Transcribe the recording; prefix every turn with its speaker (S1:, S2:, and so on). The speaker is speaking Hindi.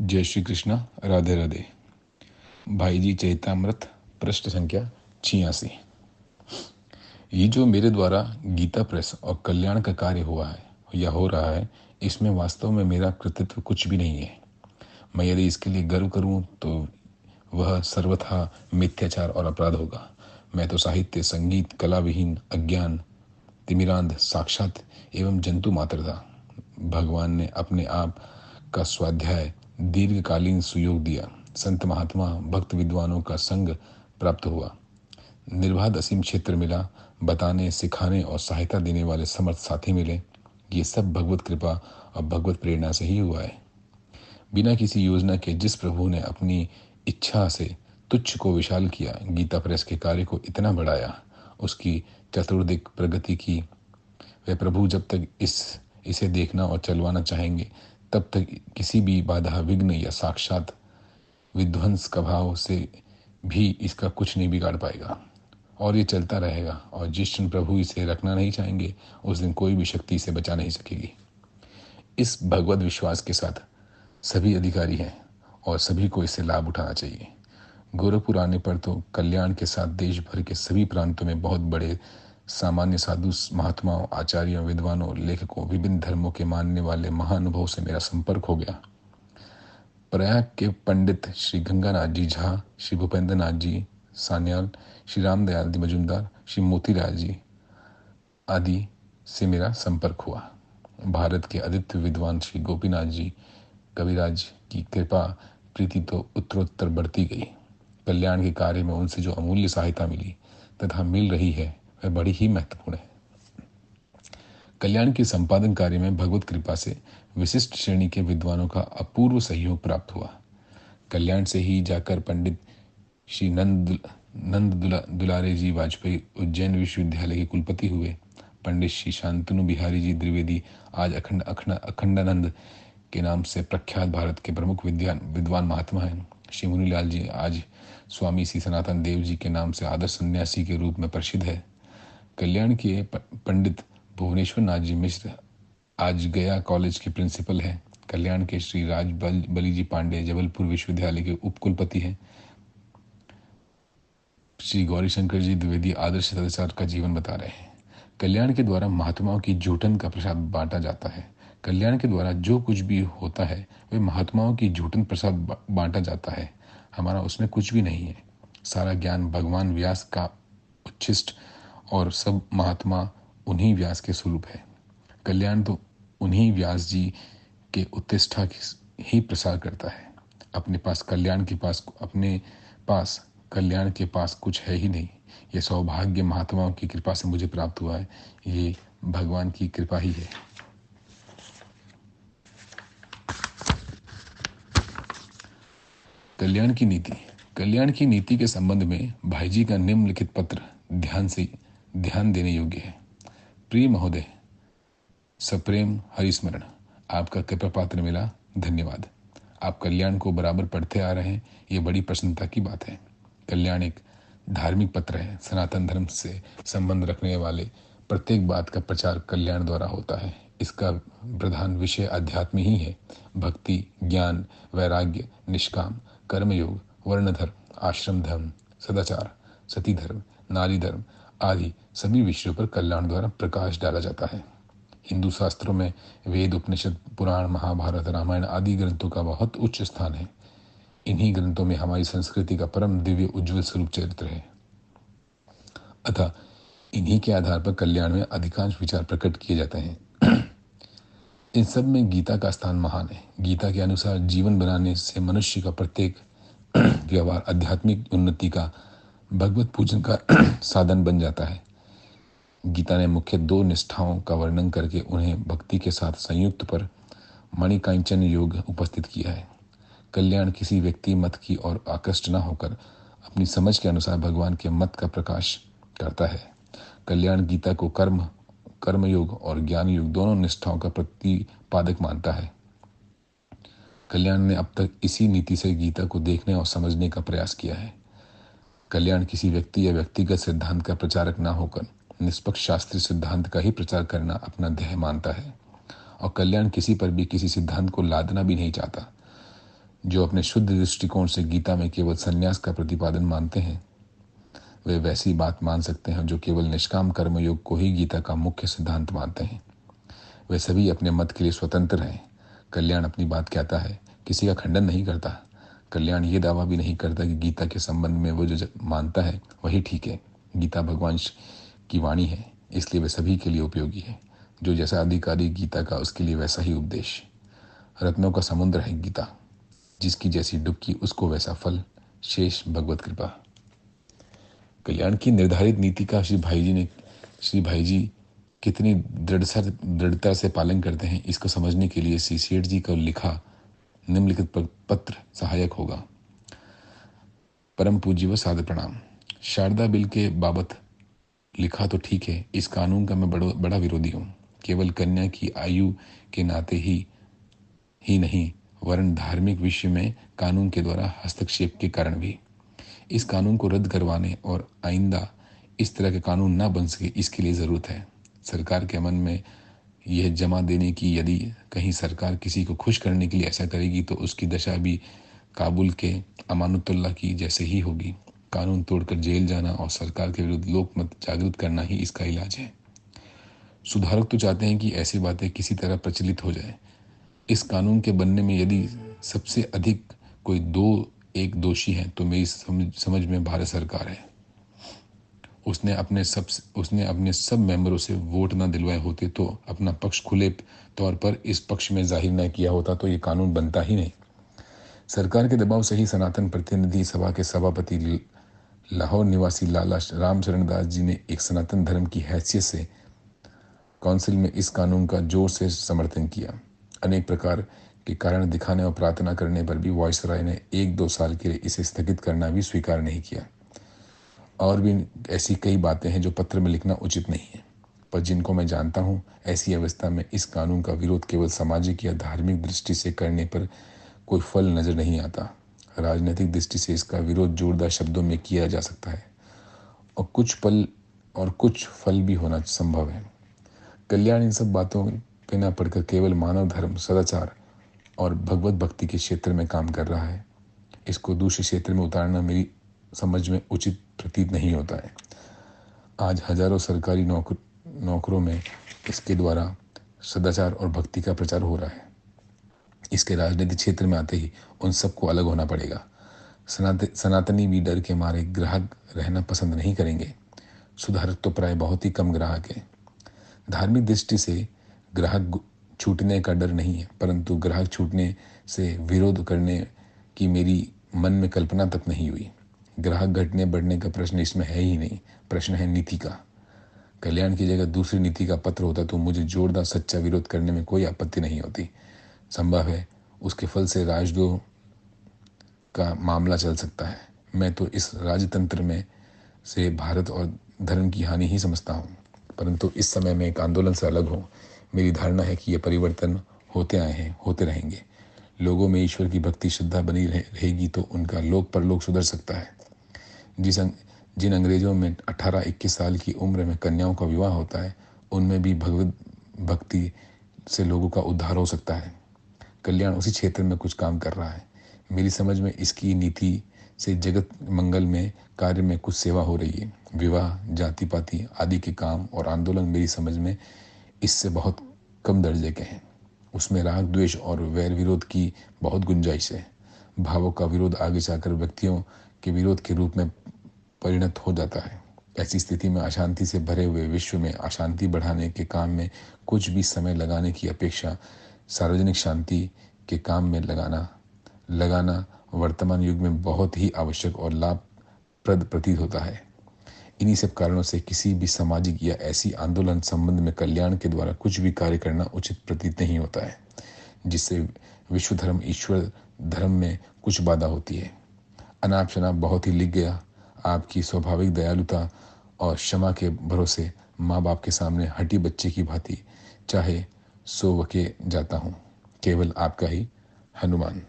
S1: जय श्री कृष्णा। राधे राधे। भाई जी चैतामृत पृष्ठ संख्या 86। ये जो मेरे द्वारा गीता प्रेस और कल्याण का कार्य हुआ है या हो रहा है, इसमें वास्तव में मेरा कृतित्व कुछ भी नहीं है। मैं यदि इसके लिए गर्व करूं तो वह सर्वथा मिथ्याचार और अपराध होगा। मैं तो साहित्य, संगीत, कला विहीन, अज्ञान, तिमिरांध, साक्षात एवं जंतु मात्र था। भगवान ने अपने आप का स्वाध्याय, दीर्घकालीन सुयोग दिया। संत महात्मा, भक्त विद्वानों का संग प्राप्त हुआ। निर्बाध असीम क्षेत्र मिला। बताने, सिखाने और सहायता देने वाले समर्थ साथी मिले। ये सब भगवत कृपा और भगवत प्रेरणा से ही हुआ है। बिना किसी योजना के जिस प्रभु ने अपनी इच्छा से तुच्छ को विशाल किया, गीता प्रेस के कार्य को इतना बढ़ाया, उसकी चतुर्दिक प्रगति की, वे प्रभु जब तक इसे देखना और चलवाना चाहेंगे, तब तक किसी भी बाधा, विघ्न या साक्षात विध्वंस का भाव से भी इसका कुछ नहीं बिगाड़ पाएगा और ये चलता रहेगा। और जिस क्षण प्रभु इसे रखना नहीं चाहेंगे, उस दिन कोई भी शक्ति इसे बचा नहीं सकेगी। इस भगवत विश्वास के साथ सभी अधिकारी हैं और सभी को इससे लाभ उठाना चाहिए। गोरखपुर आने पर तो कल्याण के साथ देश भर के सभी प्रांतों में बहुत बड़े सामान्य साधु महात्माओं, आचार्यों, विद्वानों, लेखकों, विभिन्न धर्मों के मानने वाले महानुभव से मेरा संपर्क हो गया। प्रयाग के पंडित श्री गंगानाथ जी झा, श्री भूपेंद्र नाथ जी सान्याल, श्री रामदयाल जी मजुमदार, श्री मोतीलाल जी आदि से मेरा संपर्क हुआ। भारत के आदित्य विद्वान श्री गोपीनाथ जी कविराज की कृपा प्रीति तो उत्तरोत्तर बढ़ती गई। कल्याण के कार्य में उनसे जो अमूल्य सहायता मिली तथा मिल रही है, वह बड़ी ही महत्वपूर्ण है। कल्याण के संपादन कार्य में भगवत कृपा से विशिष्ट श्रेणी के विद्वानों का अपूर्व सहयोग प्राप्त हुआ। कल्याण से ही जाकर पंडित श्री नंद दुलारे जी वाजपेयी उज्जैन विश्वविद्यालय के कुलपति हुए। पंडित श्री शांतनु बिहारी जी द्विवेदी आज अखंडानंद के नाम से प्रख्यात भारत के प्रमुख विद्वान महात्मा हैं। श्री मुनीलाल जी आज स्वामी श्री सनातन देव जी के नाम से आदर्श सन्यासी के रूप में प्रसिद्ध है। कल्याण के पंडित भुवनेश्वर नाथ जी मिश्र आज गया कॉलेज के प्रिंसिपल हैं। कल्याण के श्री राज बली जी पांडे जबलपुर विश्वविद्यालय के उपकुलपति हैं। श्री गौरीशंकर जी द्विवेदी आदर्श सदाचार का जीवन बता रहे हैं। कल्याण के द्वारा महात्माओं की जूठन का प्रसाद बांटा जाता है। कल्याण के द्वारा जो कुछ भी होता है, वे महात्माओं की जूठन प्रसाद बांटा जाता है। हमारा उसमें कुछ भी नहीं है। सारा ज्ञान भगवान व्यास का उच्छिष्ट और सब महात्मा उन्हीं व्यास के स्वरूप है। कल्याण तो उन्हीं व्यास जी के उत्तिष्ठा ही प्रसार करता है। अपने पास कल्याण के पास कुछ है ही नहीं। ये सौभाग्य महात्माओं की कृपा से मुझे प्राप्त हुआ है। ये भगवान की कृपा ही है। कल्याण की नीति के संबंध में भाई जी का निम्नलिखित पत्र ध्यान देने योग्य है। प्रिय महोदय, सप्रेम हरिस्मरण, आपका कृपा पात्र मिला, धन्यवाद। आप कल्याण को बराबर पढ़ते आ रहे हैं, ये बड़ी प्रसन्नता की बात है। कल्याण एक धार्मिक पत्र है। सनातन धर्म से संबंध रखने वाले प्रत्येक बात का प्रचार कल्याण द्वारा होता है। इसका प्रधान विषय अध्यात्म ही है। भक्ति, ज्ञान, वैराग्य, निष्काम, कर्मयोग, वर्णधर्म, आश्रम धर्म, सदाचार, सती धर्म, नारी धर्म आदि सभी विषयों पर कल्याण द्वारा प्रकाश डाला जाता है। हिंदू शास्त्रों में वेद, उपनिषद, पुराण, महाभारत, रामायण आदि ग्रंथों का बहुत उच्च स्थान है। इन्हीं ग्रंथों में हमारी संस्कृति का परम दिव्य उज्जवल स्वरूप चरित्र है। अतः इन्हीं के आधार पर कल्याण में अधिकांश विचार प्रकट किए जाते हैं। इन सब में गीता का स्थान महान है। गीता के अनुसार जीवन बनाने से मनुष्य का प्रत्येक व्यवहार आध्यात्मिक उन्नति का, भगवत पूजन का साधन बन जाता है। गीता ने मुख्य 2 निष्ठाओं का वर्णन करके उन्हें भक्ति के साथ संयुक्त पर मणिकांचन योग उपस्थित किया है। कल्याण किसी व्यक्ति मत की ओर आकृष्ट न होकर अपनी समझ के अनुसार भगवान के मत का प्रकाश करता है। कल्याण गीता को कर्म योग और ज्ञान योग दोनों निष्ठाओं का प्रतिपादक मानता है। कल्याण ने अब तक इसी नीति से गीता को देखने और समझने का प्रयास किया है। कल्याण किसी व्यक्ति या व्यक्तिगत सिद्धांत का प्रचारक न होकर निष्पक्ष शास्त्रीय सिद्धांत का ही प्रचार करना अपना ध्येय मानता है। और कल्याण किसी पर भी किसी सिद्धांत को लादना भी नहीं चाहता। जो अपने शुद्ध दृष्टिकोण से गीता में केवल संन्यास का प्रतिपादन मानते हैं, वे वैसी बात मान सकते हैं जो केवल निष्काम कर्मयोग को ही गीता का मुख्य सिद्धांत मानते हैं। वे सभी अपने मत के लिए स्वतंत्र हैं। कल्याण अपनी बात कहता है, किसी का खंडन नहीं करता। कल्याण ये दावा भी नहीं करता कि गीता के संबंध में वो जो मानता है वही ठीक है। गीता भगवान की वाणी है, इसलिए वे सभी के लिए उपयोगी है। जो जैसा अधिकारी गीता का, उसके लिए वैसा ही उपदेश। रत्नों का समुद्र है गीता, जिसकी जैसी डुबकी उसको वैसा फल। शेष भगवत कृपा। कल्याण की निर्धारित नीति का श्री भाई जी कितनी दृढ़ता से पालन करते हैं, इसको समझने के लिए श्री सेठ जी का लिखा निम्नलिखित पत्र सहायक होगा। परम पूज्य व सादर प्रणाम। शारदा बिल के बाबत लिखा तो ठीक है, इस कानून का मैं बड़ा विरोधी हूँ। केवल कन्या की आयु के नाते ही नहीं, वरन धार्मिक विषय में कानून के द्वारा हस्तक्षेप के कारण भी। इस कानून को रद्द करवाने और आइंदा इस तरह के कानून ना बन सके, इसके लिए ज़रूरत है। सरकार के मन में यह जमा देने की, यदि कहीं सरकार किसी को खुश करने के लिए ऐसा करेगी तो उसकी दशा भी काबुल के अमानुतुल्लाह की जैसे ही होगी। कानून तोड़कर जेल जाना और सरकार के विरुद्ध लोकमत जागृत करना ही इसका इलाज है। सुधारक तो चाहते हैं कि ऐसी बातें किसी तरह प्रचलित हो जाए। इस कानून के बनने में यदि सबसे अधिक कोई एक दोषी है तो मेरी समझ में भारत सरकार है। उसने अपने सब मेंबरों से वोट न दिलवाए होते तो अपना पक्ष खुले तौर पर इस पक्ष में जाहिर न किया होता तो ये कानून बनता ही नहीं। सरकार के दबाव से ही सनातन प्रतिनिधि सभा के सभापति लाहौर निवासी लाला रामचरण दास जी ने एक सनातन धर्म की हैसियत से काउंसिल में इस कानून का जोर से समर्थन किया। अनेक प्रकार के कारण दिखाने और प्रार्थना करने पर भी वायसराय ने 1-2 साल के लिए इसे स्थगित करना भी स्वीकार नहीं किया। और भी ऐसी कई बातें हैं जो पत्र में लिखना उचित नहीं है, पर जिनको मैं जानता हूँ, ऐसी अवस्था में इस कानून का विरोध केवल सामाजिक या धार्मिक दृष्टि से करने पर कोई फल नजर नहीं आता। राजनीतिक दृष्टि से इसका विरोध जोरदार शब्दों में किया जा सकता है और कुछ फल भी होना संभव है। कल्याण इन सब बातों पे न पढ़कर केवल मानव धर्म, सदाचार और भगवत भक्ति के क्षेत्र में काम कर रहा है। इसको दूसरे क्षेत्र में उतारना मेरी समझ में उचित प्रतीत नहीं होता है। आज हजारों सरकारी नौकरों में इसके द्वारा सदाचार और भक्ति का प्रचार हो रहा है। इसके राजनीतिक क्षेत्र में आते ही उन सबको अलग होना पड़ेगा। सनातनी भी डर के मारे ग्राहक रहना पसंद नहीं करेंगे। सुधारक तो प्राय बहुत ही कम ग्राहक है। धार्मिक दृष्टि से ग्राहक छूटने का डर नहीं है, परंतु ग्राहक छूटने से विरोध करने की मेरी मन में कल्पना तक नहीं हुई। ग्राहक घटने बढ़ने का प्रश्न इसमें है ही नहीं, प्रश्न है नीति का। कल्याण की जगह दूसरी नीति का पत्र होता तो मुझे जोरदार सच्चा विरोध करने में कोई आपत्ति नहीं होती। संभव है उसके फल से राजद्रोह का मामला चल सकता है। मैं तो इस राजतंत्र में से भारत और धर्म की हानि ही समझता हूँ, परंतु इस समय में एक आंदोलन से अलग हूँ। मेरी धारणा है कि ये परिवर्तन होते आए हैं, होते रहेंगे। लोगों में ईश्वर की भक्ति श्रद्धा बनी रहेगी तो उनका लोक परलोक सुधर सकता है। जिन अंग्रेजों में 18-21 साल की उम्र में कन्याओं का विवाह होता है, उनमें भी भगवत भक्ति से लोगों का उद्धार हो सकता है। कल्याण उसी क्षेत्र में कुछ काम कर रहा है। मेरी समझ में इसकी नीति से जगत मंगल में कार्य में कुछ सेवा हो रही है। विवाह, जाति पाति आदि के काम और आंदोलन मेरी समझ में इससे बहुत कम दर्जे के हैं। उसमें राग द्वेष और वैर विरोध की बहुत गुंजाइश है। भावों का विरोध आगे जाकर व्यक्तियों के विरोध के रूप में परिणत हो जाता है। ऐसी स्थिति में अशांति से भरे हुए विश्व में अशांति बढ़ाने के काम में कुछ भी समय लगाने की अपेक्षा सार्वजनिक शांति के काम में लगाना वर्तमान युग में बहुत ही आवश्यक और लाभप्रद प्रतीत होता है। इन्हीं सब कारणों से किसी भी सामाजिक या ऐसी आंदोलन संबंध में कल्याण के द्वारा कुछ भी कार्य करना उचित प्रतीत नहीं होता है, जिससे विश्व धर्म ईश्वर धर्म में कुछ बाधा होती है। अनाप शनाप बहुत ही लिख गया। आपकी स्वाभाविक दयालुता और क्षमा के भरोसे माँ बाप के सामने हटी बच्चे की भांति चाहे सो वके जाता हूँ। केवल आपका ही हनुमान।